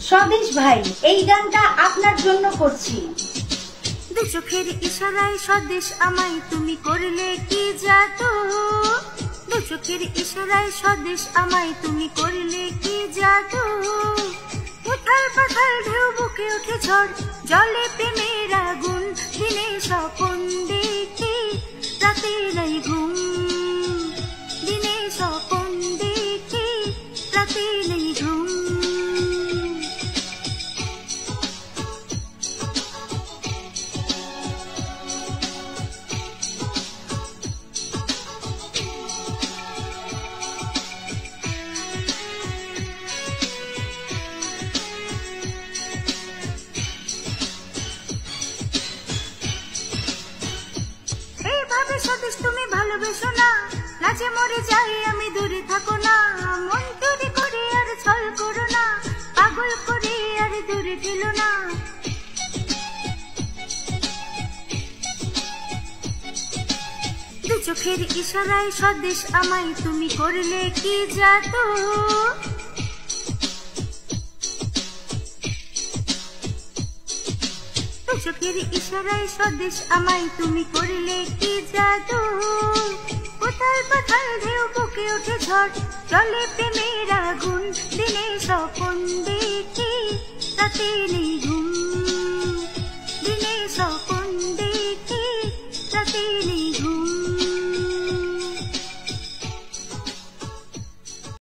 স্বদেশ ভাই, এই গানটা আপনার জন্য করছি। দু চোখের ইশারায় স্বদেশ আমায় তুমি করলে কি জাদু, দু চোখের ইশারায় স্বদেশ আমায় তুমি করলে কি জাদু। উথাল পাথাল ঢেউ বুকে ওঠে ঝড়, জলে প্রেমের আগুন, দিনে স্বপন দেখি রাতে নাই ঘুম, দিনে স্বপন দেখি রাতে নাই ঘুম। স্বদেশ তুমি ভালোবেসো না, লাজে মরে যাই আমি, দূরে থাকো না, মন চুরি করে আর ছল করো না, পাগল করে আর দূরে ঠেলো না। দু চোখের ইশারায় স্বদেশ আমায় তুমি করলে কি জাদু, চোখের ইশারায় স্বদেশ আমায় তুমি করলে কি জাদু। উথাল পাথাল ঢেউ বুকে ওঠে ঝড়, জলে প্রেমের আগুন, দিনে স্বপন দেখি রাতে নেই ঘুম।